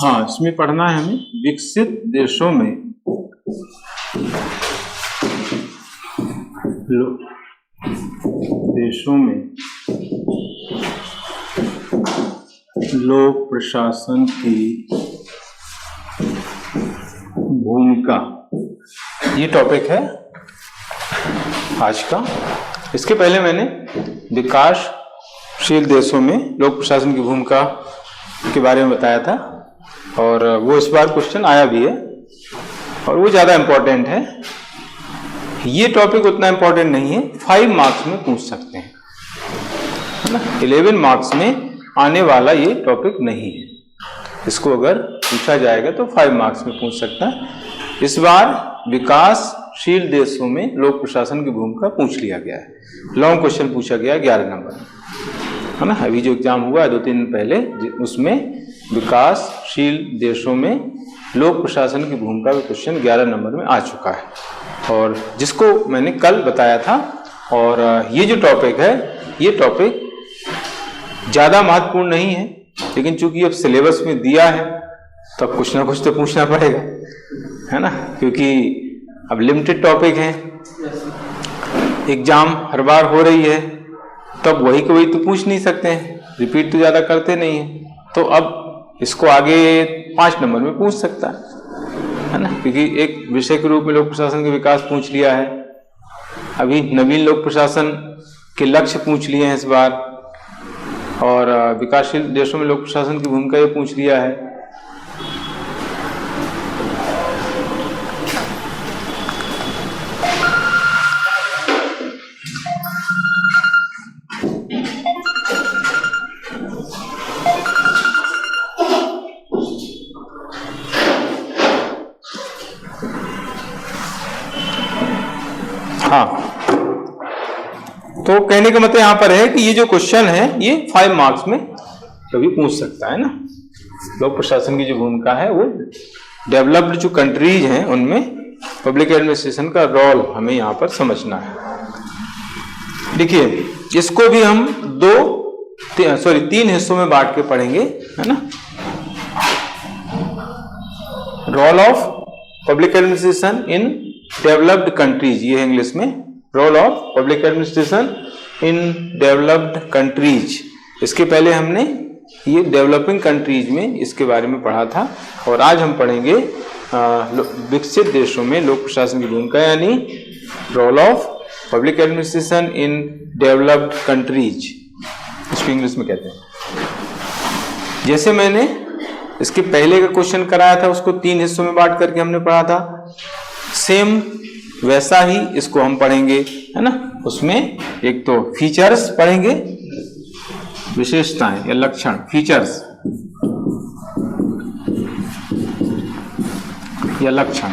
हाँ, इसमें पढ़ना है हमें विकसित देशों में लोक प्रशासन की भूमिका, ये टॉपिक है आज का। इसके पहले मैंने विकासशील देशों में लोक प्रशासन की भूमिका के बारे में बताया था और वो इस बार क्वेश्चन आया भी है और वो ज़्यादा इम्पोर्टेंट है। ये टॉपिक उतना इम्पोर्टेंट नहीं है, 5 मार्क्स में पूछ सकते हैं, है ना। 11 मार्क्स में आने वाला ये टॉपिक नहीं है। इसको अगर पूछा जाएगा तो 5 मार्क्स में पूछ सकता है। इस बार विकासशील देशों में लोक प्रशासन की भूमिका पूछ लिया गया है। लॉन्ग क्वेश्चन पूछा गया 11 नंबर, है ना। अभी जो एग्जाम हुआ है 2-3 दिन पहले, उसमें विकासशील देशों में लोक प्रशासन की भूमिका का क्वेश्चन 11 नंबर में आ चुका है और जिसको मैंने कल बताया था। और ये जो टॉपिक है, ये टॉपिक ज़्यादा महत्वपूर्ण नहीं है, लेकिन चूंकि अब सिलेबस में दिया है तो अब कुछ ना कुछ तो पूछना पड़ेगा, है ना, क्योंकि अब लिमिटेड टॉपिक है, एग्जाम हर बार हो रही है, तब वही को वही तो पूछ नहीं सकते हैं, रिपीट तो ज़्यादा करते नहीं हैं। तो अब इसको आगे 5 नंबर में पूछ सकता है ना, क्योंकि एक विषय के रूप में लोक प्रशासन का विकास पूछ लिया है। अभी नवीन लोक प्रशासन के लक्ष्य पूछ लिए हैं इस बार, और विकासशील देशों में लोक प्रशासन की भूमिका ये पूछ लिया है। हाँ, तो कहने का मतलब यहां पर है कि ये जो क्वेश्चन है ये 5 मार्क्स में कभी पूछ सकता है ना। लोक प्रशासन की जो भूमिका है वो डेवलप्ड जो कंट्रीज हैं उनमें पब्लिक एडमिनिस्ट्रेशन का रोल हमें यहां पर समझना है। देखिए, इसको भी हम 3 हिस्सों में बांट के पढ़ेंगे, है ना। Role of public administration in developed countries, ये है इंग्लिश में, role of public administration in developed countries. इसके पहले हमने ये डेवलपिंग कंट्रीज में इसके बारे में पढ़ा था और आज हम पढ़ेंगे विकसित देशों में लोक प्रशासन की भूमिका, यानी role of public administration in developed countries, इसको इंग्लिश में कहते हैं। जैसे मैंने इसके पहले का क्वेश्चन कराया था, उसको 3 हिस्सों में बांट करके हमने पढ़ा था, सेम वैसा ही इसको हम पढ़ेंगे, है ना। उसमें एक तो फीचर्स पढ़ेंगे, विशेषताएं या लक्षण, फीचर्स या लक्षण,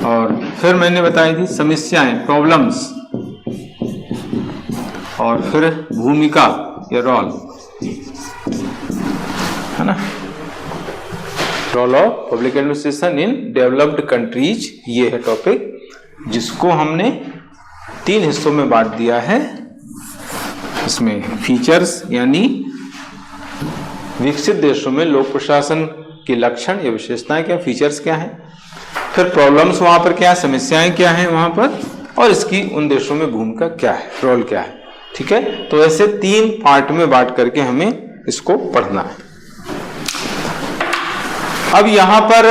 और फिर मैंने बताई थी समस्याएं, प्रॉब्लम्स, और फिर भूमिका या रोल, है ना। Role of public administration in developed countries, ये है टॉपिक, जिसको हमने 3 हिस्सों में बांट दिया है। इसमें फीचर्स यानी विकसित देशों में लोक प्रशासन के लक्षण या विशेषताएं क्या, फीचर्स क्या हैं, फिर प्रॉब्लम्स वहां पर क्या है, समस्याएं क्या हैं वहां पर, और इसकी उन देशों में भूमिका क्या है, रोल क्या है। ठीक है, तो ऐसे 3 पार्ट में बांट करके हमें इसको पढ़ना है। अब यहां पर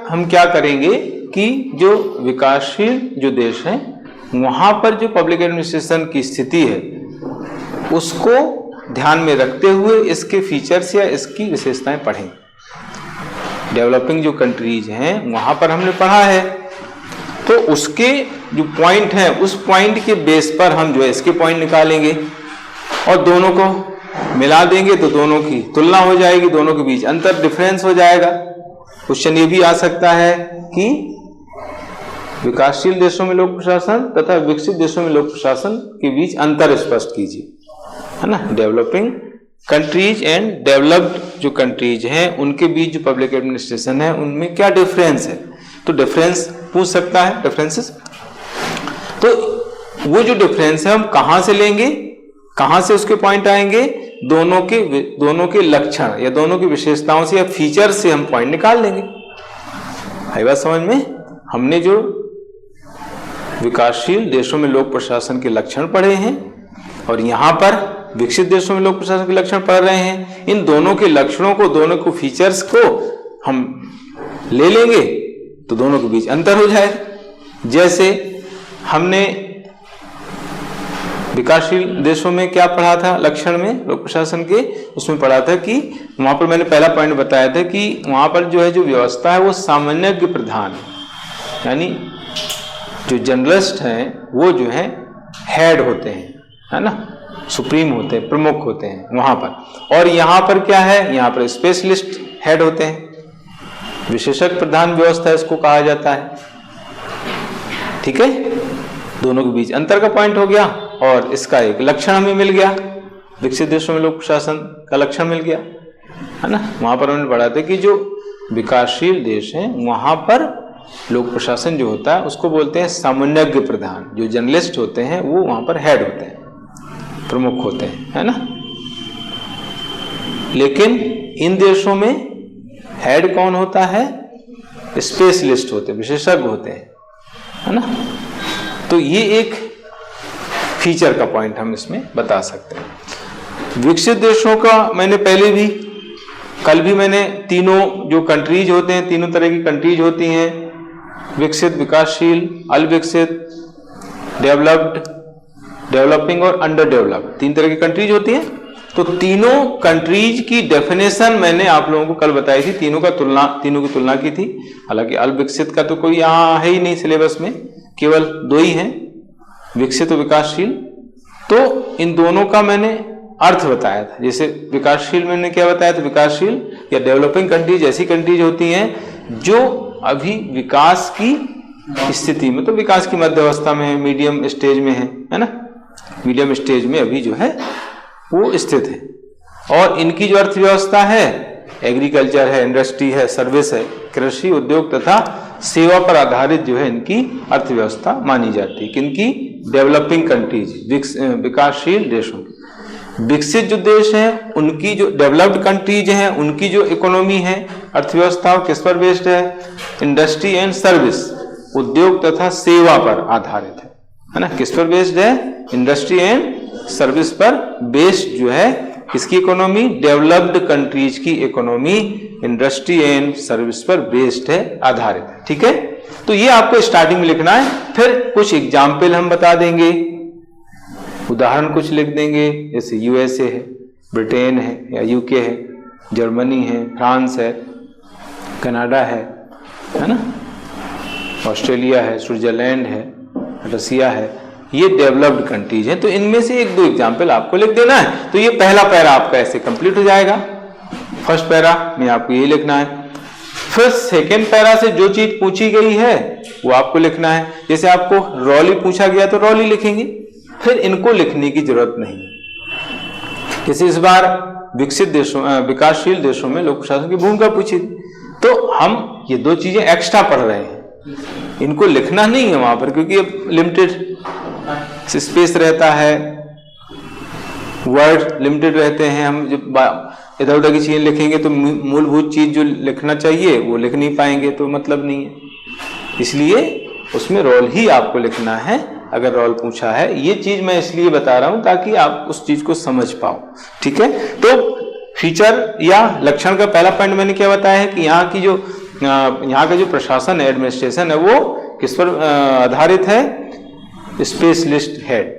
हम क्या करेंगे कि जो विकासशील जो देश हैं वहां पर जो पब्लिक एडमिनिस्ट्रेशन की स्थिति है उसको ध्यान में रखते हुए इसके फीचर्स या इसकी विशेषताएं पढ़ेंगे। डेवलपिंग जो कंट्रीज हैं वहां पर हमने पढ़ा है, तो उसके जो पॉइंट है उस पॉइंट के बेस पर हम जो है इसके पॉइंट निकालेंगे और दोनों को मिला देंगे तो दोनों की तुलना हो जाएगी, दोनों के बीच अंतर, डिफरेंस हो जाएगा। क्वेश्चन ये भी आ सकता है कि विकासशील देशों में लोक प्रशासन तथा विकसित देशों में लोक प्रशासन के बीच अंतर स्पष्ट कीजिए, है ना। डेवलपिंग कंट्रीज एंड डेवलप्ड जो कंट्रीज हैं उनके बीच जो पब्लिक एडमिनिस्ट्रेशन है उनमें क्या डिफरेंस है, तो डिफरेंस पूछ सकता है, डिफरेंसेस। तो वो जो डिफरेंस है हम कहां से लेंगे, कहां से उसके पॉइंट आएंगे, दोनों के लक्षण या दोनों की विशेषताओं से या फीचर से हम पॉइंट निकाल लेंगे। आई बात समझ में? हमने जो विकासशील देशों में लोक प्रशासन के लक्षण पढ़े हैं और यहां पर विकसित देशों में लोक प्रशासन के लक्षण पढ़ रहे हैं, इन दोनों के लक्षणों को, दोनों को फीचर्स को हम ले लेंगे तो दोनों के बीच अंतर हो जाएगा। जैसे हमने विकासशील देशों में क्या पढ़ा था लक्षण में लोक प्रशासन के, उसमें पढ़ा था कि वहां पर मैंने पहला पॉइंट बताया था कि वहां पर जो है जो व्यवस्था है वो सामान्यज्ञ प्रधान है, यानी जो जर्नलिस्ट हैं वो जो है हेड होते हैं, है ना, सुप्रीम होते हैं, प्रमुख होते हैं वहां पर। और यहां पर क्या है, यहां पर स्पेशलिस्ट हेड होते हैं, विशेषज्ञ प्रधान व्यवस्था इसको कहा जाता है। ठीक है, दोनों के बीच अंतर का पॉइंट हो गया और इसका एक लक्षण हमें मिल गया, विकसित देशों में लोक प्रशासन का लक्षण मिल गया, है ना। वहां पर हमने पढ़ा था कि जो विकासशील देश हैं वहां पर लोक प्रशासन जो होता है उसको बोलते हैं सामान्यज्ञ प्रधान, जो जर्नलिस्ट होते हैं वो वहां पर हेड होते हैं, प्रमुख होते हैं, है ना। लेकिन इन देशों में हेड कौन होता है, स्पेशलिस्ट होते हैं, विशेषज्ञ होते हैं, है ना। तो ये एक फीचर का पॉइंट हम इसमें बता सकते हैं। विकसित देशों का मैंने पहले भी, कल भी मैंने तीनों जो कंट्रीज होते हैं, तीनों तरह की कंट्रीज होती हैं, विकसित, विकासशील, अल्पविकसित, डेवलप्ड, डेवलपिंग और अंडर डेवलप्ड, तीन तरह की कंट्रीज होती हैं। तो तीनों कंट्रीज की डेफिनेशन मैंने आप लोगों को कल बताई थी, तीनों की तुलना की थी। हालांकि अल्पविकसित का तो कोई यहाँ है ही नहीं सिलेबस में, केवल दो ही हैं, विकसित और विकासशील। तो इन दोनों का मैंने अर्थ बताया था। जैसे विकासशील मैंने क्या बताया था, विकासशील या डेवलपिंग कंट्रीज ऐसी कंट्रीज होती हैं जो अभी विकास की स्थिति में, तो विकास की मध्यावस्था में है, मीडियम स्टेज में है ना, मीडियम स्टेज में अभी जो है वो स्थित है। और इनकी जो अर्थव्यवस्था है, एग्रीकल्चर है, इंडस्ट्री है, सर्विस है, कृषि, उद्योग तथा सेवा पर आधारित जो है इनकी अर्थव्यवस्था मानी जाती है। किनकी, डेवलपिंग कंट्रीज, विकासशील देशों की। विकसित जो देश हैं उनकी जो डेवलप्ड कंट्रीज हैं उनकी जो इकोनॉमी है, अर्थव्यवस्था किस पर बेस्ड है, इंडस्ट्री एंड सर्विस, उद्योग तथा सेवा पर आधारित है ना। किस पर बेस्ड है, इंडस्ट्री एंड सर्विस पर बेस्ड जो है इसकी इकोनॉमी, डेवलप्ड कंट्रीज की इकोनॉमी इंडस्ट्री एंड सर्विस पर बेस्ड है, आधारित है। ठीक है, तो ये आपको स्टार्टिंग में लिखना है, फिर कुछ एग्जाम्पल हम बता देंगे, उदाहरण कुछ लिख देंगे, जैसे यूएसए है, ब्रिटेन है या यूके है, जर्मनी है, फ्रांस है, कनाडा है ना, ऑस्ट्रेलिया है, स्विट्जरलैंड है, रसिया है, ये डेवलप्ड कंट्रीज हैं। तो इनमें से एक दो एग्जाम्पल आपको लिख देना है। तो ये पहला पैरा आपका ऐसे कंप्लीट हो जाएगा। फर्स्ट पैरा में आपको ये लिखना है, फिर सेकेंड पैरा से जो चीज पूछी गई है वो आपको लिखना है। जैसे आपको रॉली पूछा गया तो रॉली लिखेंगे, फिर इनको लिखने की जरूरत नहीं। जैसे इस बार विकसित देशों, विकासशील देशों में लोक प्रशासन की भूमिका पूछी, तो हम ये दो चीजें एक्स्ट्रा पढ़ रहे हैं, इनको लिखना नहीं है वहां पर, क्योंकि अब लिमिटेड स्पेस रहता है, वर्ड लिमिटेड रहते हैं। हम जब इधर उधर की चीजें लिखेंगे तो मूलभूत चीज जो लिखना चाहिए वो लिख नहीं पाएंगे, तो मतलब नहीं है। इसलिए उसमें रोल ही आपको लिखना है, अगर रोल पूछा है। ये चीज मैं इसलिए बता रहा हूं ताकि आप उस चीज को समझ पाओ। ठीक है, तो फीचर या लक्षण का पहला पॉइंट मैंने क्या बताया है कि यहाँ का जो प्रशासन है, एडमिनिस्ट्रेशन है, वो किस पर आधारित है, स्पेशलिस्ट हेड,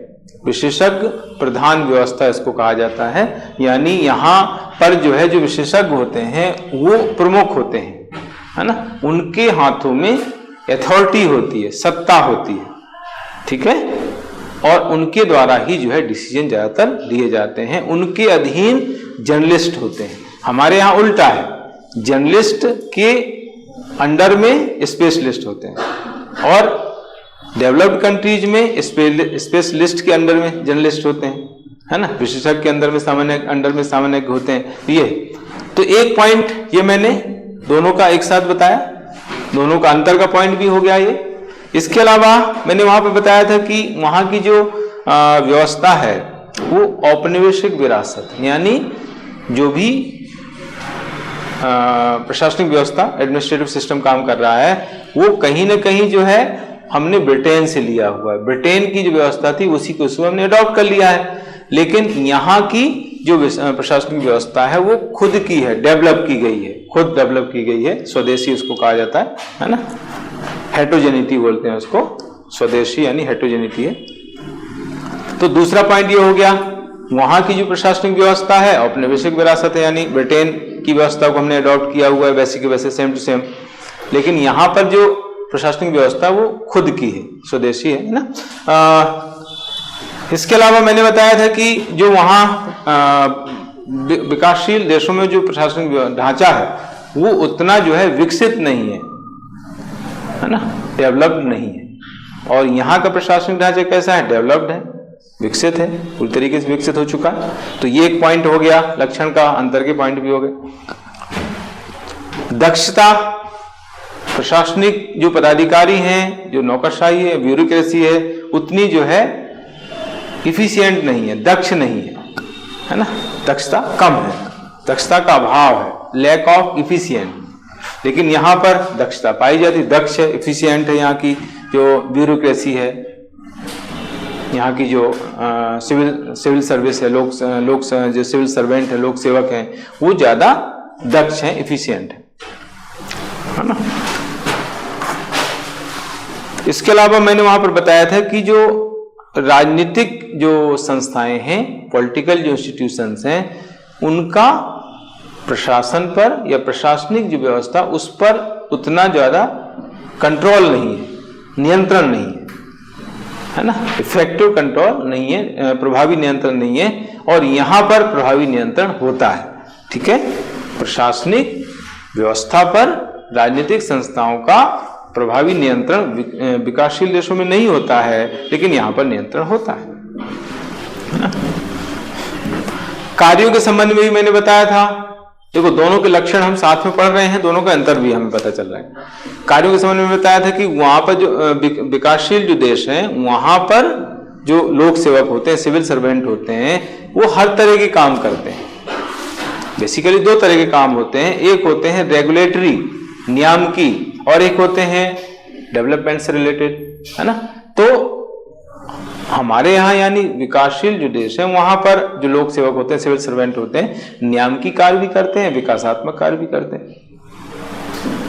विशेषज्ञ प्रधान व्यवस्था इसको कहा जाता है। यानी यहाँ पर जो है जो विशेषज्ञ होते हैं वो प्रमुख होते हैं, है ना, उनके हाथों में अथॉरिटी होती है, सत्ता होती है। ठीक है, और उनके द्वारा ही जो है डिसीजन ज्यादातर लिए जाते हैं। उनके अधीन जर्नलिस्ट होते हैं। हमारे यहाँ उल्टा है, जर्नलिस्ट के अंडर में स्पेशलिस्ट होते हैं और डेवलप्ड कंट्रीज में स्पेशलिस्ट के अंडर में जर्नलिस्ट होते हैं, है ना, विशेषज्ञ के अंदर में सामान्य होते हैं। ये तो एक पॉइंट ये मैंने दोनों का एक साथ बताया, दोनों का अंतर का पॉइंट भी हो गया ये। इसके अलावा मैंने वहां पे बताया था कि वहां की जो व्यवस्था है वो औपनिवेशिक विरासत, यानी जो भी प्रशासनिक व्यवस्था, एडमिनिस्ट्रेटिव सिस्टम काम कर रहा है, वो कहीं ना कहीं जो है हमने ब्रिटेन से लिया हुआ है। ब्रिटेन की जो व्यवस्था थी उसी को हमने अडॉप्ट कर लिया है, लेकिन यहाँ की जो प्रशासनिक व्यवस्था है वो खुद की है, डेवलप की गई है, खुद डेवलप की गई है। स्वदेशी उसको कहा जाता है ना, हेटेरोजेनिटी बोलते हैं उसको, स्वदेशी यानी हेटेरोजेनिटी है। तो दूसरा पॉइंट ये हो गया, वहां की जो प्रशासनिक व्यवस्था है औपनिवेशिक विरासत है, यानी ब्रिटेन की व्यवस्था को हमने अडॉप्ट किया हुआ है वैसे के वैसे, सेम टू सेम। लेकिन यहाँ पर जो प्रशासनिक व्यवस्था वो खुद की है, स्वदेशी है ना। इसके अलावा मैंने बताया था कि जो वहाँ विकासशील देशों में जो प्रशासनिक ढांचा है वो उतना जो है विकसित नहीं है ना, डेवलप्ड नहीं है। और यहाँ का प्रशासनिक ढांचा कैसा है, डेवलप्ड है, विकसित है, पूरी तरीके से विकसित हो चुका है। तो ये एक पॉइंट हो गया, लक्षण का अंतर के पॉइंट भी हो गए। दक्षता, प्रशासनिक जो पदाधिकारी हैं, जो नौकरशाही है, ब्यूरोक्रेसी है, उतनी जो है इफिशिएंट नहीं है, दक्ष नहीं है ना, दक्षता कम है, दक्षता का अभाव है, लैक ऑफ इफिशिएंट। लेकिन यहाँ पर दक्षता पाई जाती, दक्ष है, इफिशिएंट है। यहाँ की जो ब्यूरोक्रेसी है, यहाँ की जो सिविल सर्विस है, लोग जो सिविल सर्वेंट है, लोक सेवक हैं, वो ज्यादा दक्ष हैं, इफिशिएंट है ना। इसके अलावा मैंने वहां पर बताया था कि जो राजनीतिक जो संस्थाएं हैं, पॉलिटिकल जो इंस्टीट्यूशंस हैं, उनका प्रशासन पर या प्रशासनिक जो व्यवस्था उस पर उतना ज्यादा कंट्रोल नहीं है, नियंत्रण नहीं है ना, इफेक्टिव कंट्रोल नहीं है, प्रभावी नियंत्रण नहीं है। और यहां पर प्रभावी नियंत्रण होता है, ठीक है। प्रशासनिक व्यवस्था पर राजनीतिक संस्थाओं का प्रभावी नियंत्रण विकासशील देशों में नहीं होता है, लेकिन यहां पर नियंत्रण होता है ना। कार्यों के संबंध में भी मैंने बताया था, देखो दोनों के लक्षण हम साथ में पढ़ रहे हैं, दोनों का अंतर भी हमें पता चल रहा है। कार्यों के संबंध में बताया था कि वहां पर जो विकासशील जो देश हैं, वहां पर जो लोक सेवक होते हैं, सिविल सर्वेंट होते हैं, वो हर तरह के काम करते हैं। बेसिकली दो तरह के काम होते हैं, एक होते हैं रेगुलेटरी, नियामकी, और एक होते हैं डेवलपमेंट से रिलेटेड, है ना। तो हमारे यहाँ यानी विकासशील जो देश है, वहां पर जो लोक सेवक होते हैं, सिविल सर्वेंट होते हैं, नियामकी कार्य भी करते हैं, विकासात्मक कार्य भी करते हैं,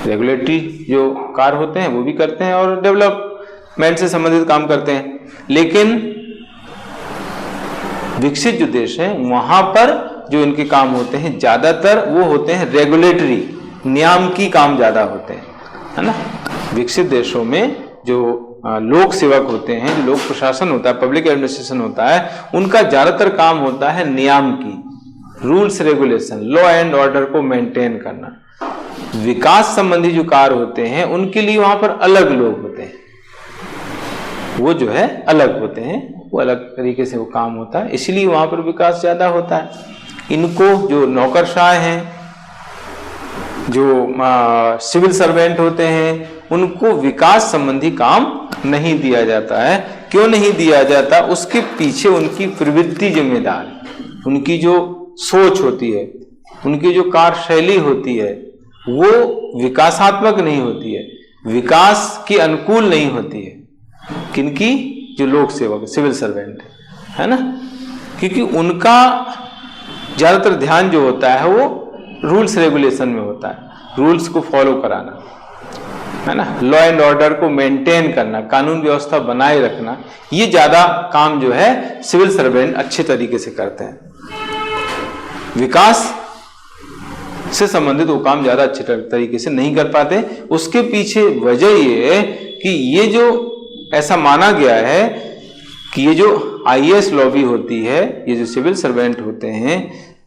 रेगुलेटरी जो कार्य होते हैं वो भी करते हैं, और डेवलपमेंट से संबंधित काम करते हैं। लेकिन विकसित जो देश है, वहां पर जो इनके काम होते हैं ज्यादातर वो होते हैं रेगुलेटरी, नियामकी काम ज्यादा होते हैं, है ना। विकसित देशों में जो लोक सेवक होते हैं, जो लोक प्रशासन होता है, पब्लिक एडमिनिस्ट्रेशन होता है, उनका ज्यादातर काम होता है नियामकी, rules regulation, law and order को मेंटेन करना। विकास संबंधी जो कार्य होते हैं उनके लिए वहां पर अलग लोग होते हैं, वो जो है अलग होते हैं, वो अलग तरीके से वो काम होता है, इसलिए वहां पर विकास ज्यादा होता है। इनको जो नौकरशाह हैं, जो सिविल सर्वेंट होते हैं, उनको विकास संबंधी काम नहीं दिया जाता है। क्यों नहीं दिया जाता? उसके पीछे उनकी प्रवृत्ति जिम्मेदार है, उनकी जो सोच होती है, उनकी जो कार्यशैली होती है, वो विकासात्मक नहीं होती है, विकास के अनुकूल नहीं होती है। किनकी? जो लोक सेवक, सिविल सर्वेंट है ना, क्योंकि उनका ज्यादातर ध्यान जो होता है वो रूल्स रेगुलेशन में होता है, रूल्स को फॉलो कराना, है ना, लॉ एंड ऑर्डर को मेंटेन करना, कानून व्यवस्था बनाए रखना, ये ज्यादा काम जो है सिविल सर्वेंट अच्छे तरीके से करते हैं। विकास से संबंधित वो काम ज्यादा अच्छे तरीके से नहीं कर पाते। उसके पीछे वजह ये है कि ये जो ऐसा माना गया है कि ये जो आईएएस लॉबी होती है, ये जो सिविल सर्वेंट होते हैं,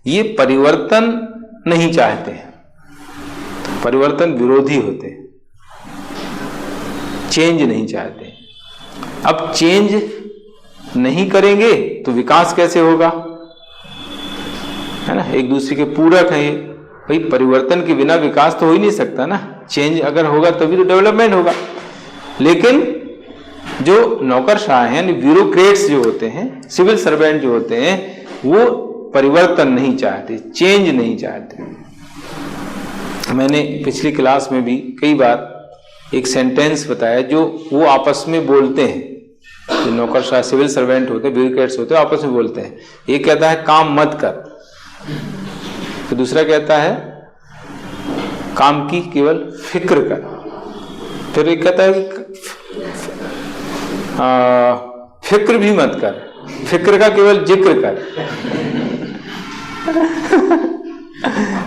ये परिवर्तन नहीं चाहते हैं, परिवर्तन विरोधी होते हैं, चेंज नहीं चाहते। अब चेंज नहीं करेंगे तो विकास कैसे होगा, है ना, एक दूसरे के पूरक है ये। भाई परिवर्तन के बिना विकास तो हो ही नहीं सकता ना, चेंज अगर होगा तभी तो डेवलपमेंट होगा। लेकिन जो नौकरशाह हैं यानी ब्यूरोक्रेट्स जो होते हैं, सिविल सर्वेंट जो होते हैं, वो परिवर्तन नहीं चाहते, चेंज नहीं चाहते। मैंने पिछली क्लास में भी कई बार एक सेंटेंस बताया जो वो आपस में बोलते हैं, जो नौकरशाह सिविल सर्वेंट होते हैं, ब्यूरोक्रेट्स होते हैं, आपस में बोलते हैं। एक कहता है काम मत कर, तो दूसरा कहता है काम की केवल फिक्र कर, फिर एक कहता है फिक्र भी मत कर, फिक्र का केवल जिक्र कर।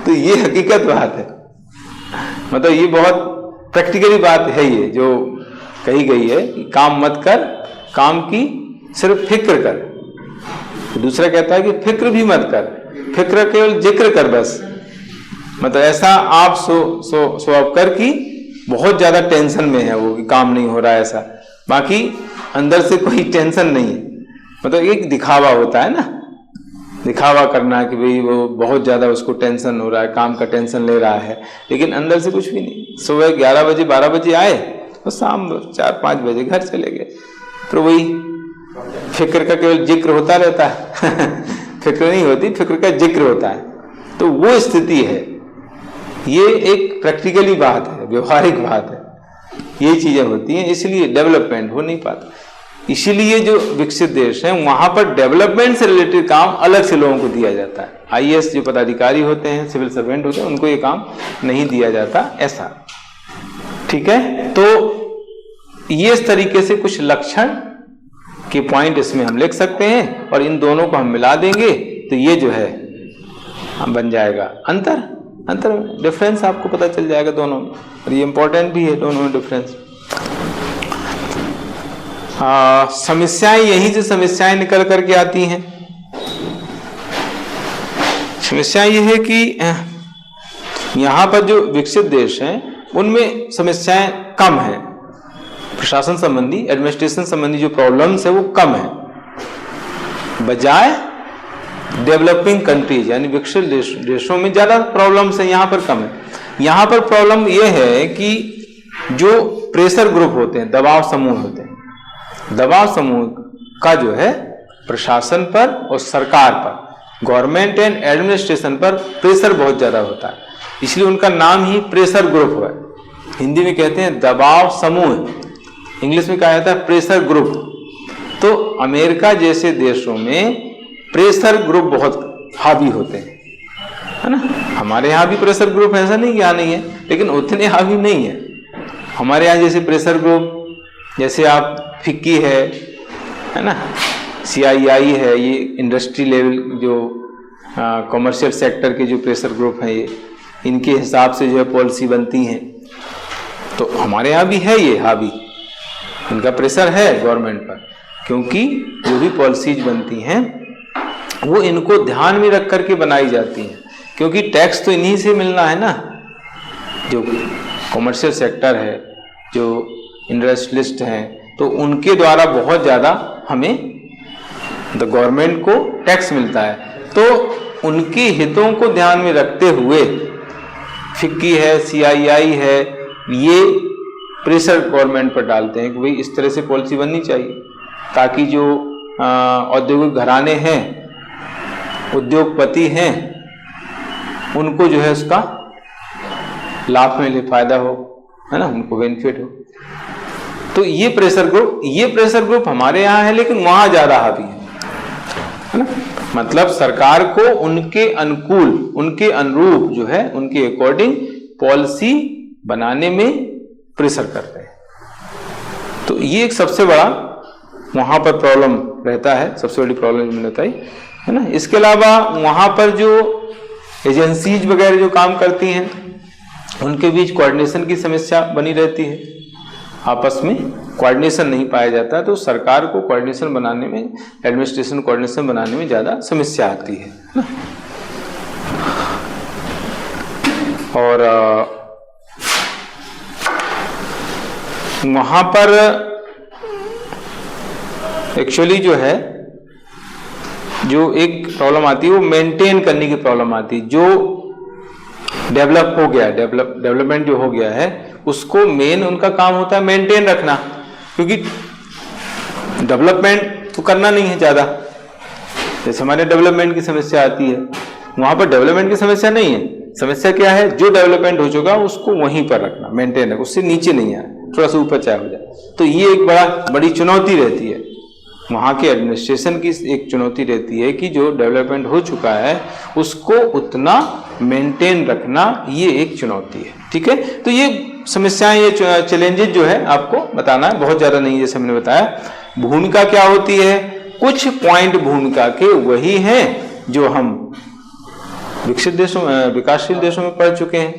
तो ये हकीकत बात है, मतलब ये बहुत प्रैक्टिकली बात है ये जो कही गई है कि काम मत कर, काम की सिर्फ फिक्र कर। तो दूसरा कहता है कि फिक्र भी मत कर, फिक्र केवल जिक्र कर बस। मतलब ऐसा आप सो आप कर कि बहुत ज्यादा टेंशन में है वो कि काम नहीं हो रहा है ऐसा, बाकी अंदर से कोई टेंशन नहीं है। मतलब एक दिखावा होता है ना, दिखावा करना कि भाई वो बहुत ज्यादा उसको टेंशन हो रहा है, काम का टेंशन ले रहा है, लेकिन अंदर से कुछ भी नहीं। सुबह 11 बजे 12 बजे आए और शाम 4-5 बजे घर चले गए, तो वही फिक्र का केवल जिक्र होता रहता है। फिक्र नहीं होती, फिक्र का जिक्र होता है। तो वो स्थिति है, ये एक प्रैक्टिकली बात है, व्यवहारिक बात है, ये चीजें होती हैं, इसलिए डेवलपमेंट हो नहीं पाता। इसीलिए जो विकसित देश हैं वहां पर डेवलपमेंट से रिलेटेड काम अलग से लोगों को दिया जाता है। आईएएस जो पदाधिकारी होते हैं, सिविल सर्वेंट होते हैं, उनको ये काम नहीं दिया जाता ऐसा। ठीक है, तो ये इस तरीके से कुछ लक्षण के पॉइंट इसमें हम लिख सकते हैं, और इन दोनों को हम मिला देंगे तो ये जो है बन जाएगा अंतर डिफरेंस आपको पता चल जाएगा दोनों में, और ये इंपॉर्टेंट भी है दोनों में डिफरेंस। समस्याएं यहीं से समस्याएं निकल करके आती हैं। समस्या ये है कि यहाँ पर जो विकसित देश हैं उनमें समस्याएं कम है, प्रशासन संबंधी, एडमिनिस्ट्रेशन संबंधी जो प्रॉब्लम्स है वो कम है, बजाय डेवलपिंग कंट्रीज यानी विकसित देशों में ज्यादा प्रॉब्लम्स है, यहाँ पर कम है। यहाँ पर प्रॉब्लम ये है कि जो प्रेशर ग्रुप होते हैं, दबाव समूह होते हैं, दबाव समूह का जो है प्रशासन पर और सरकार पर, गवर्नमेंट एंड एडमिनिस्ट्रेशन पर प्रेशर बहुत ज्यादा होता है, इसलिए उनका नाम ही प्रेशर ग्रुप है। हिंदी में कहते हैं दबाव समूह, इंग्लिश में कहा जाता है प्रेशर ग्रुप। तो अमेरिका जैसे देशों में प्रेशर ग्रुप बहुत हावी होते हैं, है ना। हमारे यहाँ भी प्रेशर ग्रुप ऐसा नहीं कि यहाँ नहीं है, लेकिन उतने हावी नहीं है। हमारे यहाँ जैसे प्रेशर ग्रुप, जैसे आप फिक्की है ना, CII है, ये इंडस्ट्री लेवल जो कमर्शियल सेक्टर के जो प्रेशर ग्रुप हैं, ये इनके हिसाब से जो है पॉलिसी बनती हैं। तो हमारे यहाँ भी है ये हावी, इनका प्रेशर है गवर्नमेंट पर, क्योंकि जो भी पॉलिसीज बनती हैं वो इनको ध्यान में रख करके बनाई जाती हैं, क्योंकि टैक्स तो इन्हीं से मिलना है ना। जो कमर्शियल सेक्टर है, जो इंडस्ट्रियलिस्ट हैं, तो उनके द्वारा बहुत ज़्यादा हमें गवर्नमेंट को टैक्स मिलता है। तो उनके हितों को ध्यान में रखते हुए फिक्की है, CII है, ये प्रेशर गवर्नमेंट पर डालते हैं कि भाई इस तरह से पॉलिसी बननी चाहिए, ताकि जो औद्योगिक घराने हैं, उद्योगपति हैं, उनको जो है उसका लाभ मिले, फायदा हो, है ना, उनको बेनिफिट हो। तो ये प्रेशर ग्रुप हमारे यहाँ है, लेकिन वहां ज्यादा हावी है ना। मतलब सरकार को उनके अनुकूल, उनके अनुरूप जो है, उनके अकॉर्डिंग पॉलिसी बनाने में प्रेशर करते हैं। तो ये एक सबसे बड़ा वहां पर प्रॉब्लम रहता है, सबसे बड़ी प्रॉब्लम मैंने बताई, है ना। इसके अलावा वहां पर जो एजेंसीज वगैरह जो काम करती हैं, उनके बीच कोऑर्डिनेशन की समस्या बनी रहती है, आपस में कोऑर्डिनेशन नहीं पाया जाता, तो सरकार को कोऑर्डिनेशन बनाने में, एडमिनिस्ट्रेशन कोऑर्डिनेशन बनाने में ज्यादा समस्या आती है ना। और वहां पर एक्चुअली जो है, जो एक प्रॉब्लम आती है वो मेंटेन करने की प्रॉब्लम आती है। जो डेवलप हो गया, डेवलपमेंट जो हो गया है, उसको मेन उनका काम होता है मेंटेन रखना, क्योंकि डेवलपमेंट तो करना नहीं है ज्यादा। जैसे हमारे डेवलपमेंट की समस्या आती है, वहां पर डेवलपमेंट की समस्या नहीं है। समस्या क्या है, जो डेवलपमेंट हो चुका उसको वहीं पर रखना, मेंटेन रखना, उससे नीचे नहीं आना, थोड़ा सा ऊपर चाहे हो जाए। तो ये एक बड़ी चुनौती रहती है, वहां के एडमिनिस्ट्रेशन की एक चुनौती रहती है कि जो डेवलपमेंट हो चुका है उसको उतना मेंटेन रखना, ये एक चुनौती है। ठीक है, तो ये समस्याएं, ये चैलेंजेस जो है आपको बताना है, बहुत ज्यादा नहीं, जैसे हमने बताया। भूमिका क्या होती है, कुछ पॉइंट भूमिका के वही हैं जो हम विकसित देशों, विकासशील देशों में पढ़ चुके हैं,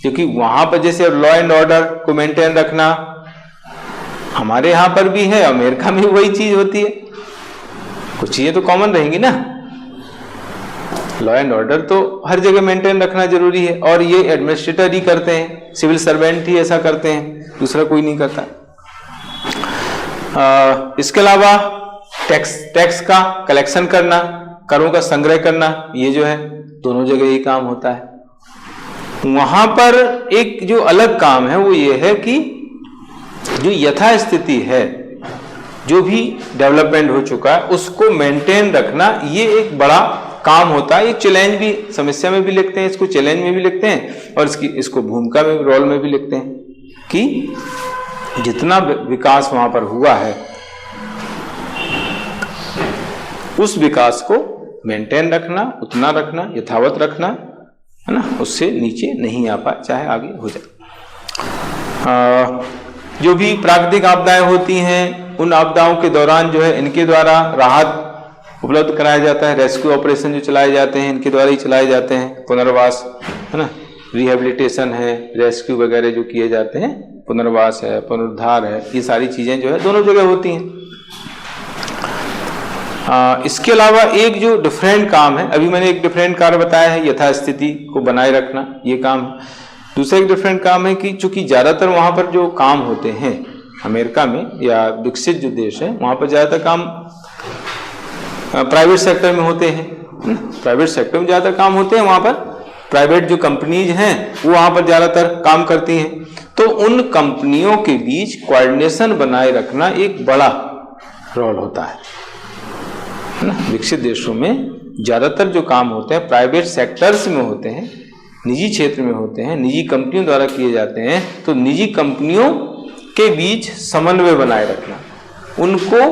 क्योंकि वहां पर जैसे लॉ एंड ऑर्डर को मेंटेन रखना हमारे यहां पर भी है, अमेरिका में वही चीज होती है। कुछ चीजें तो कॉमन रहेंगी ना, लॉ एंड ऑर्डर तो हर जगह मेंटेन रखना जरूरी है, और ये एडमिनिस्ट्रेटर ही करते हैं, सिविल सर्वेंट ही ऐसा करते हैं, दूसरा कोई नहीं करता। इसके अलावा टैक्स का कलेक्शन करना, करों का संग्रह करना, ये जो है दोनों जगह ही काम होता है। वहां पर एक जो अलग काम है वो ये है कि जो यथास्थिति है, जो भी डेवलपमेंट हो चुका है उसको मेंटेन रखना, ये एक बड़ा काम होता है। ये चैलेंज भी, समस्या में भी लिखते हैं इसको, चैलेंज में भी लिखते हैं, और इसको भूमिका में, रोल में भी लिखते हैं कि जितना विकास वहां पर हुआ है उस विकास को मेंटेन रखना, उतना रखना, यथावत रखना, है ना, उससे नीचे नहीं आ पाए, चाहे आगे हो जाए। जो भी प्राकृतिक आपदाएं होती हैं, उन आपदाओं के दौरान जो है इनके द्वारा राहत उपलब्ध कराया जाता है, रेस्क्यू ऑपरेशन जो चलाए जाते हैं इनके द्वारा ही चलाए जाते हैं, पुनर्वास, है ना, रिहेबिलिटेशन है, रेस्क्यू वगैरह जो किए जाते हैं, पुनर्वास है, पुनरुद्धार है, ये सारी चीजें जो है दोनों जगह होती हैं। इसके अलावा एक जो डिफरेंट काम है, अभी मैंने एक डिफरेंट कार्य बताया है, यथास्थिति को बनाए रखना, ये काम है। दूसरा एक डिफरेंट काम है कि चूंकि ज्यादातर वहां पर जो काम होते हैं अमेरिका में या विकसित जो देश है, वहां पर ज्यादातर काम प्राइवेट सेक्टर में होते हैं, प्राइवेट सेक्टर में ज्यादातर काम होते हैं, वहां पर प्राइवेट जो कंपनीज हैं वो वहां पर ज्यादातर काम करती हैं। तो उन कंपनियों के बीच कोऑर्डिनेशन बनाए रखना एक बड़ा रोल होता है ना। विकसित देशों में ज्यादातर जो काम होते हैं प्राइवेट सेक्टर्स में होते हैं, निजी क्षेत्र में होते हैं, निजी कंपनियों द्वारा किए जाते हैं। तो निजी कंपनियों के बीच समन्वय बनाए रखना, उनको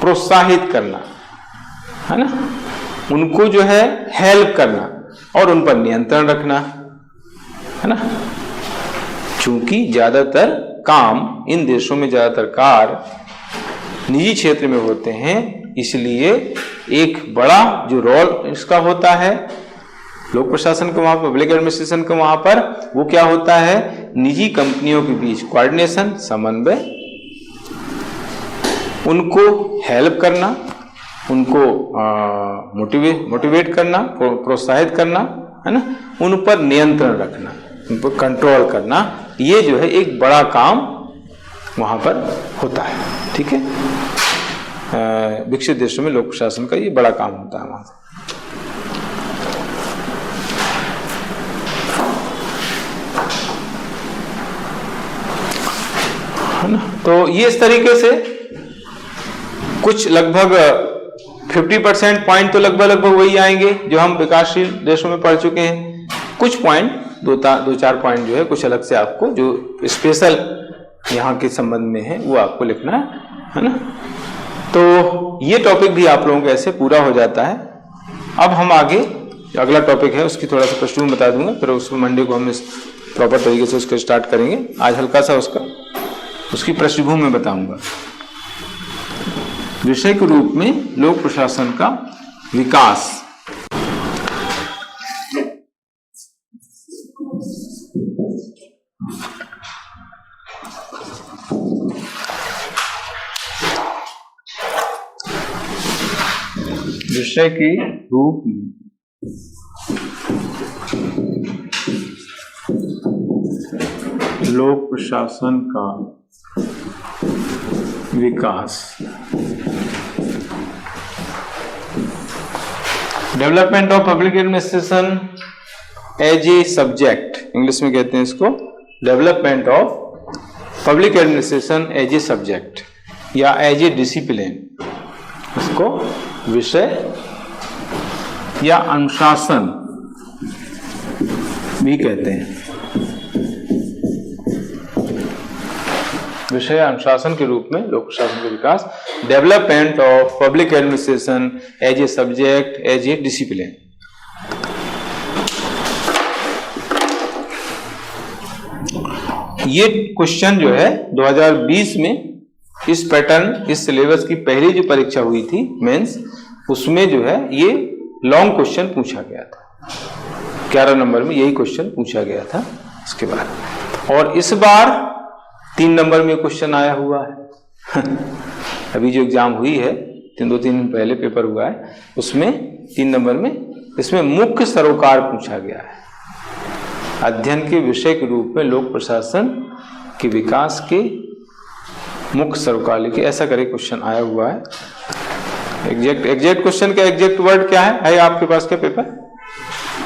प्रोत्साहित करना, है ना, उनको जो है हेल्प करना और उन पर नियंत्रण रखना, है ना। चूंकि ज्यादातर काम इन देशों में, ज्यादातर कार्य निजी क्षेत्र में होते हैं, इसलिए एक बड़ा जो रोल इसका होता है लोक प्रशासन का, वहां पब्लिक एडमिनिस्ट्रेशन का, वहां पर वो क्या होता है, निजी कंपनियों के बीच कोऑर्डिनेशन, समन्वय, उनको हेल्प करना, उनको मोटिवेट करना, प्रोत्साहित करना, है ना, उन पर नियंत्रण रखना, उन पर कंट्रोल करना, ये जो है एक बड़ा काम वहां पर होता है। ठीक है, विकसित देशों में लोक प्रशासन का ये बड़ा काम होता है वहां। है ना, तो ये इस तरीके से कुछ लगभग 50% पॉइंट तो लगभग वही आएंगे जो हम विकासशील देशों में पढ़ चुके हैं। कुछ पॉइंट, दो चार पॉइंट जो है कुछ अलग से आपको जो स्पेशल यहाँ के संबंध में है वो आपको लिखना है ना। तो ये टॉपिक भी आप लोगों का ऐसे पूरा हो जाता है। अब हम आगे अगला टॉपिक है उसकी थोड़ा सा पृष्ठभूमि बता दूंगा, फिर उसको मंडे को हम इस प्रॉपर तरीके से उसको स्टार्ट करेंगे। आज हल्का सा उसकी पृष्ठभूमि में बताऊंगा। विषय के रूप में लोक प्रशासन का विकास। विषय के रूप में लोक प्रशासन का विकास। Development of public administration as a subject, English में कहते हैं इसको development of public administration as a subject. या एज ए डिसिप्लिन, इसको विषय या अनुशासन भी कहते हैं। विषय अनुशासन के रूप में लोक प्रशासन का विकास, development of public administration as a subject, as a discipline. ये क्वेश्चन जो है 2020 में इस पैटर्न, इस सिलेबस की पहली जो परीक्षा हुई थी मेंस, उसमें जो है ये लॉन्ग क्वेश्चन पूछा गया था। 11 नंबर में यही क्वेश्चन पूछा गया था इसके बाद। और इस बार 3 नंबर में क्वेश्चन आया हुआ है अभी जो एग्जाम हुई है 2-3 दिन पहले पेपर हुआ है, उसमें 3 नंबर में इसमें मुख्य सरोकार पूछा गया है। अध्ययन के विषय के रूप में लोक प्रशासन के विकास के मुख्य सरोकार लिखे, ऐसा करे क्वेश्चन आया हुआ है। एग्जैक्ट क्वेश्चन का एग्जैक्ट वर्ड क्या है आपके पास क्या पेपर?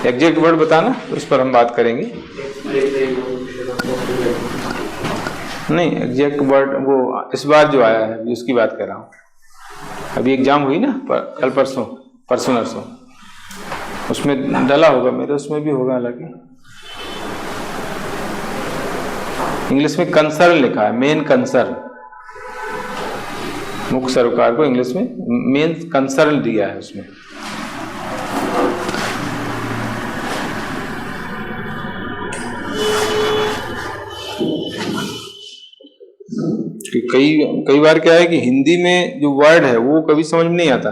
एग्जैक्ट वर्ड बताना, तो इस पर हम बात करेंगे। नहीं, एग्जैक्ट वर्ड वो इस बार जो आया है उसकी बात कर रहा हूँ। अभी एग्जाम हुई ना कल परसों नरसों, उसमें डला होगा, मेरे उसमें भी होगा। हालांकि इंग्लिश में कंसर्न लिखा है, मेन कंसर्न। मुख्य सरोकार को इंग्लिश में मेन कंसर्न दिया है उसमें। कई बार क्या है कि हिंदी में जो वर्ड है वो कभी समझ में नहीं आता,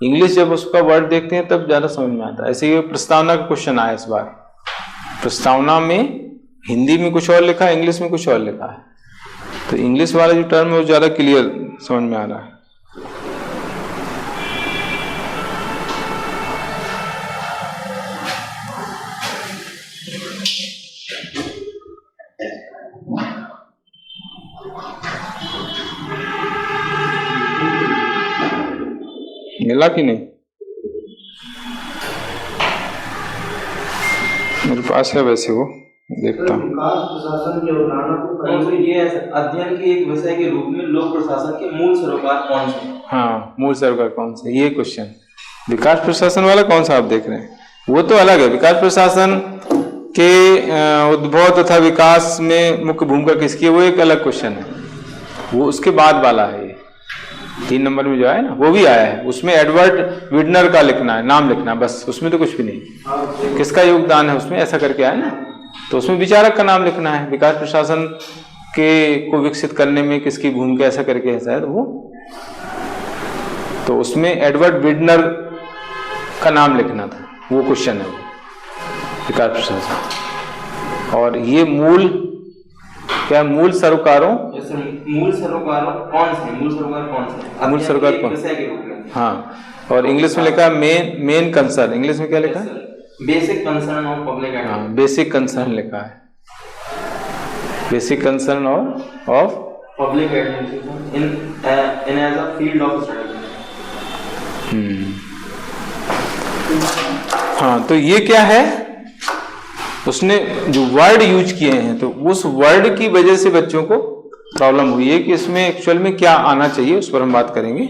इंग्लिश जब उसका वर्ड देखते हैं तब ज्यादा समझ में आता है। ऐसे ही प्रस्तावना का क्वेश्चन आया इस बार। प्रस्तावना में हिंदी में कुछ और लिखा है, इंग्लिश में कुछ और लिखा है, तो इंग्लिश वाला जो टर्म है वो ज्यादा क्लियर समझ में आ रहा है। मिला कि नहीं? मेरे पास है वैसे, वो देखता हूँ। ये अध्ययन के एक विषय के रूप में लोक प्रशासन के मूल सरोकार कौन से? हाँ, मूल सरोकार कौन से, ये क्वेश्चन। विकास प्रशासन वाला कौन सा आप देख रहे हैं? वो तो अलग है। विकास प्रशासन के उद्भव तथा विकास में मुख्य भूमिका किसकी है, वो एक अलग क्वेश्चन है, वो उसके बाद वाला है। ये 3 नंबर में जो है ना वो भी आया है, उसमें एडवर्ड विडनर का लिखना है, नाम लिखना है बस, उसमें तो कुछ भी नहीं। किसका योगदान है उसमें, ऐसा करके आया ना, तो उसमें विचारक का नाम लिखना है। विकास प्रशासन के को विकसित करने में किसकी भूमिका, ऐसा करके है शायद वो, तो उसमें एडवर्ड विडनर का नाम लिखना था, वो क्वेश्चन है वो विकास प्रशासन। और ये मूल क्या, मूल सरोकारों, मूल सरोकारों कौन से, मूल सरोकार कौन से, मूल सरोकार कौन, विषय के रूप में। हाँ, और इंग्लिश में लिखा है मेन कंसर्न, इंग्लिश में क्या लिखा है, basic concern of public administration. हाँ, बेसिक कंसर्न लिखा है, basic concern of public administration in as a field of study. हाँ, तो ये क्या है, उसने जो वर्ड यूज किए हैं, तो उस वर्ड की वजह से बच्चों को प्रॉब्लम हुई है कि इसमें एक्चुअल में क्या आना चाहिए, उस पर हम बात करेंगे।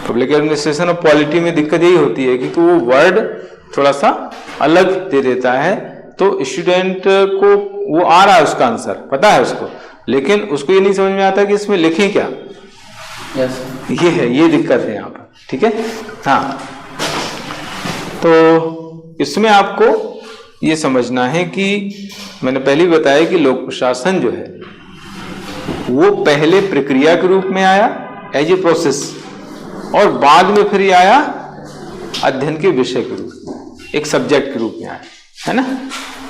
पब्लिक एडमिनिस्ट्रेशन और पॉलिटी में दिक्कत यही होती है कि वो वर्ड थोड़ा सा अलग दे देता है, तो स्टूडेंट को वो आ रहा है उसका आंसर, पता है उसको, लेकिन उसको ये नहीं समझ में आता कि इसमें लिखें क्या। ये है, ये दिक्कत है यहाँ पर, ठीक है। हाँ, तो इसमें आपको ये समझना है कि मैंने पहले ही बताया कि लोक प्रशासन जो है वो पहले प्रक्रिया के रूप में आया, एज ए प्रोसेस, और बाद में फिर ये आया अध्ययन के विषय के रूप में, एक सब्जेक्ट के रूप में आया, है ना।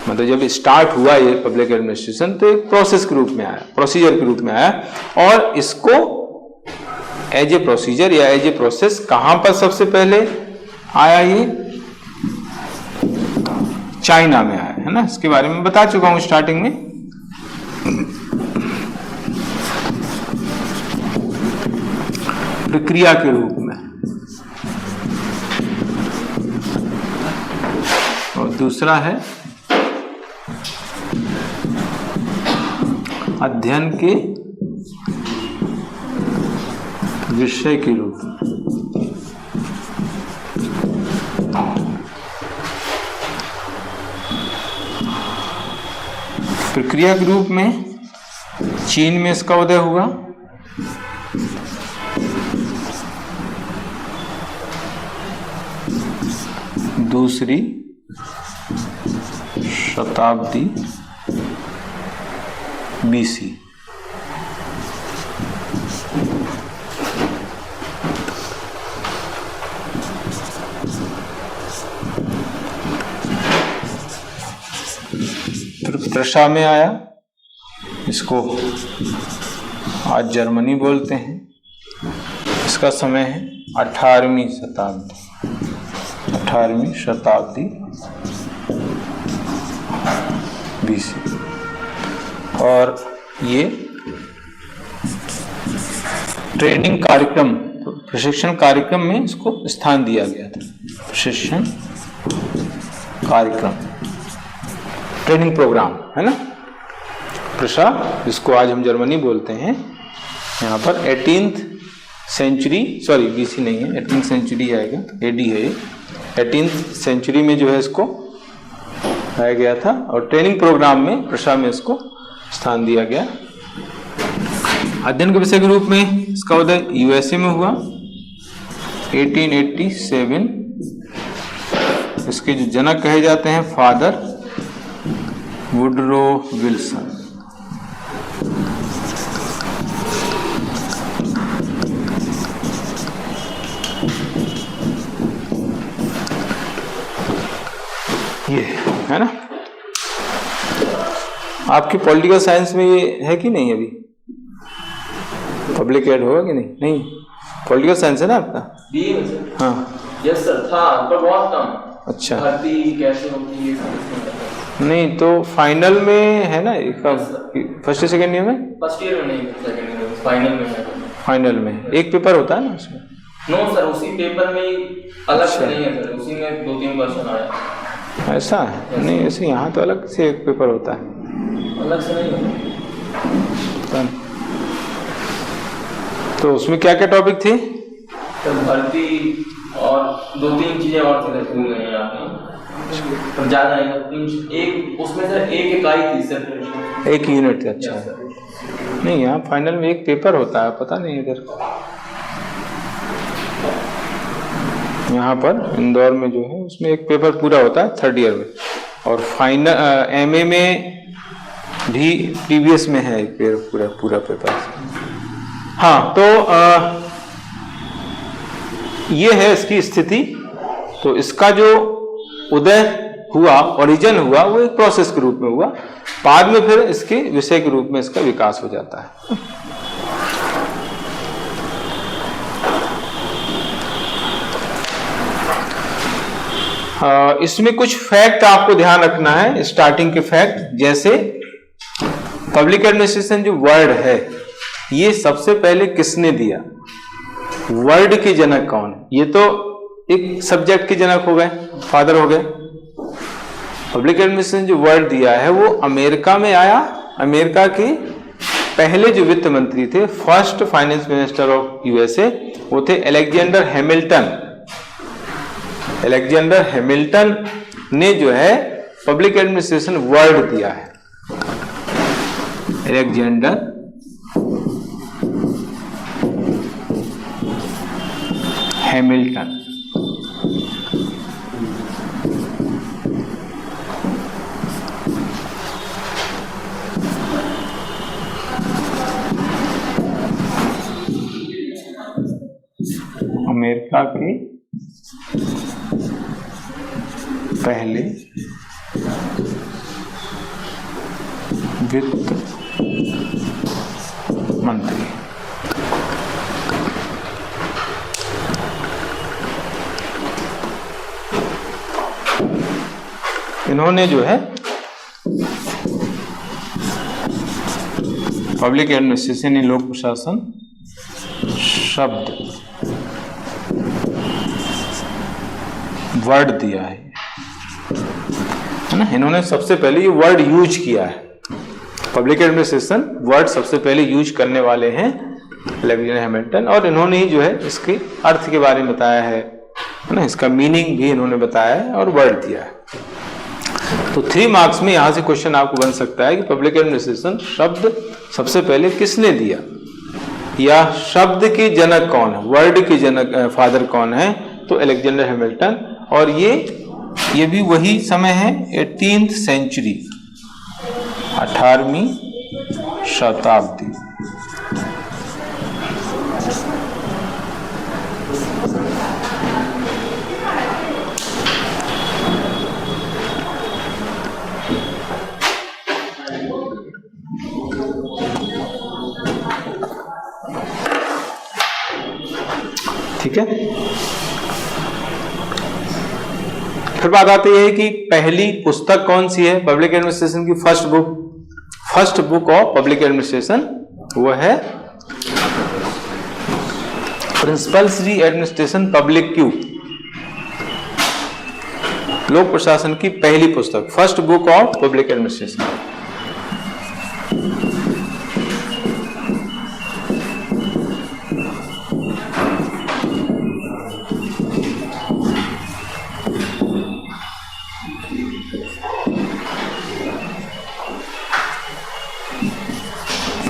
मतलब जब स्टार्ट हुआ ये पब्लिक एडमिनिस्ट्रेशन तो एक प्रोसेस के रूप में आया, प्रोसीजर के रूप में आया, और इसको एज ए प्रोसीजर या एज ए प्रोसेस कहां पर सबसे पहले आया, ये चाइना में आया, है ना। इसके बारे में बता चुका हूं स्टार्टिंग में। प्रक्रिया के रूप में, और दूसरा है अध्ययन के विषय के रूप में। प्रक्रिया के रूप में चीन में इसका उदय हुआ। दूसरी शताब्दी BC। प्रशा में आया, इसको आज जर्मनी बोलते हैं। इसका समय है 18वीं शताब्दी BC। और ये ट्रेनिंग कार्यक्रम, प्रशिक्षण कार्यक्रम में इसको स्थान दिया गया था। प्रशिक्षण कार्यक्रम, ट्रेनिंग प्रोग्राम है ना, प्रशा, जिसको आज हम जर्मनी बोलते हैं। यहाँ पर 18th सेंचुरी, सॉरी BC नहीं है, 18th सेंचुरी आएगा, AD है ये। 18th सेंचुरी में जो है इसको लाया गया था और ट्रेनिंग प्रोग्राम में प्रशा में इसको स्थान दिया गया। अध्ययन के विषय के रूप में इसका उदय USA में हुआ 1887। इसके जो जनक कहे जाते हैं फादर वुडरो विल्सन। ये है ना। आपकी पॉलिटिकल साइंस में ये है कि नहीं? अभी पब्लिक एड होगा कि नहीं? नहीं, पॉलिटिकल साइंस है ना आपका? बीए में सर। हाँ यस सर, था पर बहुत कम। अच्छा, भर्ती कैसे होती है? नहीं तो फाइनल में है ना, कब फर्स्ट सेकेंड ईयर में? फर्स्ट ईयर में नहीं, सेकेंड ईयर में, फाइनल में है। फाइनल में एक पेपर होता है ना उसमें? नो सर, उसी पेपर में अलग से नहीं है सर, उसी में 2-3 क्वेश्चन आया। ऐसा है? नहीं, ऐसे यहाँ तो अलग से एक पेपर होता है। अलग से नहीं है तो उसमें क्या क्या टॉपिक थे? तो भर्ती और 2-3 चीजें और थे, भूल गए आपने, ज्यादा नहीं, एक उसमें सर एक इकाई थी सर, एक यूनिट। अच्छा, नहीं यहाँ फाइनल में एक पेपर होता है, पता नहीं इधर। यहाँ पर इंदौर में जो है उसमें एक पेपर पूरा होता है 3rd ईयर में, और फाइनल MA में भी प्रीवियस में है एक पूरा पेपर। हाँ, तो ये है इसकी स्थिति। तो इसका जो उदय हुआ, ओरिजिन हुआ, वो एक प्रोसेस के रूप में हुआ। बाद में फिर इसके विषय के रूप में इसका विकास हो जाता है। इसमें कुछ फैक्ट आपको ध्यान रखना है, स्टार्टिंग के फैक्ट। जैसे पब्लिक एडमिनिस्ट्रेशन जो वर्ड है, ये सबसे पहले किसने दिया? वर्ड के जनक कौन है? ये तो एक सब्जेक्ट के जनक हो गए, फादर हो गए। पब्लिक एडमिनिस्ट्रेशन जो वर्ड दिया है वो अमेरिका में आया। अमेरिका के पहले जो वित्त मंत्री थे, first finance minister of USA, वो थे अलेक्जेंडर हैमिल्टन। अलेक्जेंडर हैमिल्टन ने जो है पब्लिक एडमिनिस्ट्रेशन वर्ड दिया है। Alexander Hamilton. अमेरिका के पहले वित्त मंत्री। इन्होंने जो है पब्लिक एडमिनिस्ट्रेशन या लोक प्रशासन शब्द वर्ड दिया है ना। इन्होंने सबसे पहले ये वर्ड यूज किया है। पब्लिक एडमिनिस्ट्रेशन वर्ड सबसे पहले यूज करने वाले हैं अलेक्जेंडर हैमिल्टन, और इन्होंने ही जो है इसके अर्थ के बारे में बताया है ना, इसका मीनिंग भी इन्होंने बताया है और वर्ड दिया है। तो 3 मार्क्स में यहां से क्वेश्चन आपको बन सकता है कि पब्लिक एडमिनिस्ट्रेशन शब्द सबसे पहले किसने दिया, या शब्द के जनक कौन है, वर्ड के जनक फादर कौन है, तो अलेक्जेंडर हैमिल्टन। और ये भी वही समय है 18th सेंचुरी, 18वीं शताब्दी। ठीक है, फिर बात आती है कि पहली पुस्तक कौन सी है पब्लिक एडमिनिस्ट्रेशन की। First book of public administration वो है प्रिंसिपल्स दी एडमिनिस्ट्रेशन पब्लिक क्यू, लोक प्रशासन की पहली पुस्तक, first book of public administration.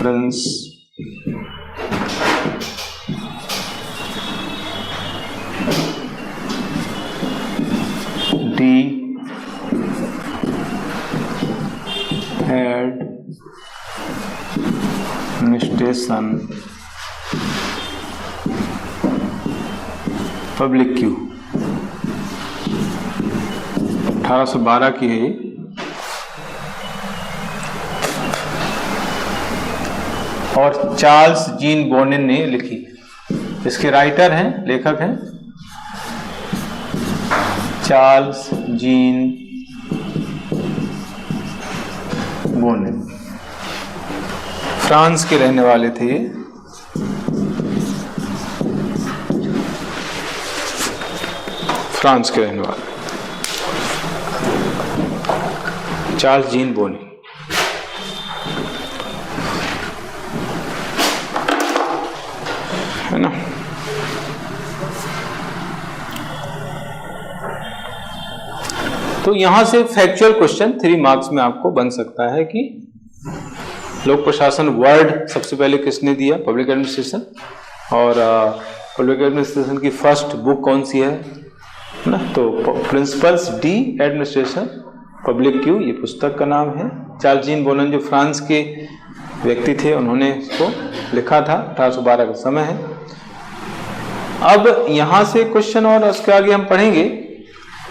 Friends, D administration public Q 1812 की है ये। और चार्ल्स जीन बोनिन ने लिखी, इसके राइटर हैं, लेखक हैं चार्ल्स जीन बोनिन, फ्रांस के रहने वाले थे ये। फ्रांस के रहने वाले चार्ल्स जीन बोनिन। है ना, तो यहां से फैक्चुअल क्वेश्चन 3 मार्क्स में आपको बन सकता है कि लोक प्रशासन वर्ड सबसे पहले किसने दिया, पब्लिक एडमिनिस्ट्रेशन, और पब्लिक एडमिनिस्ट्रेशन की फर्स्ट बुक कौन सी है ना, तो principles D administration public Q, ये पुस्तक का नाम है। चार्ल्स जीन बोनिन जो फ्रांस के व्यक्ति थे, उन्होंने इसको लिखा था, 1812 का समय है। अब यहां से क्वेश्चन और उसके आगे हम पढ़ेंगे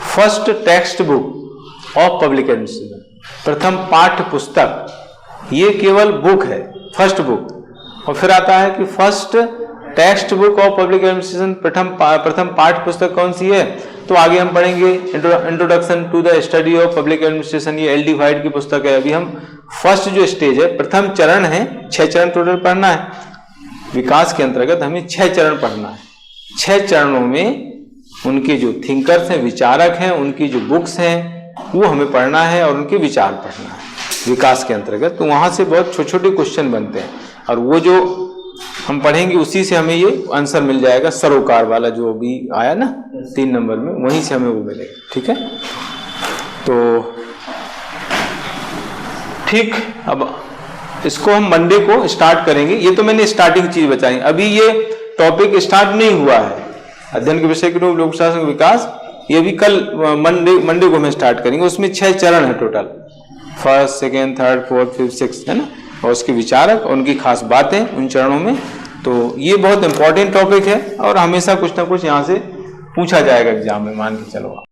first text book of public administration, प्रथम पाठ्य पुस्तक, ये केवल बुक है, फर्स्ट बुक। और फिर आता है कि first text book of public administration, प्रथम पाठ्य पुस्तक कौन सी है, तो आगे हम पढ़ेंगे introduction to the study of public administration, ये एल.डी. व्हाइट की पुस्तक है। अभी हम फर्स्ट जो स्टेज है, प्रथम चरण है, 6 चरण टोटल पढ़ना है विकास के अंतर्गत, हमें 6 चरण पढ़ना है। 6 चरणों में उनके जो थिंकर्स हैं, विचारक हैं, उनकी जो बुक्स हैं वो हमें पढ़ना है और उनके विचार पढ़ना है विकास के अंतर्गत। तो वहां से बहुत छोटे छोटे क्वेश्चन बनते हैं और वो जो हम पढ़ेंगे उसी से हमें ये आंसर मिल जाएगा, सरोकार वाला जो अभी आया ना 3 नंबर में, वहीं से हमें वो मिलेगा। ठीक है, तो ठीक, अब इसको हम मंडे को स्टार्ट करेंगे। ये तो मैंने स्टार्टिंग चीज बताई, अभी ये टॉपिक स्टार्ट नहीं हुआ है, अध्ययन के विषय के रूप लोक शासन विकास, ये भी कल मंडे को हम स्टार्ट करेंगे। उसमें 6 चरण है total, 1st, 2nd, 3rd, 4th, 5th, 6th, है ना, और उसके विचारक और उनकी खास बातें उन चरणों में। तो ये बहुत इंपॉर्टेंट टॉपिक है और हमेशा कुछ ना कुछ यहाँ से पूछा जाएगा एग्जाम में, मान के चलो।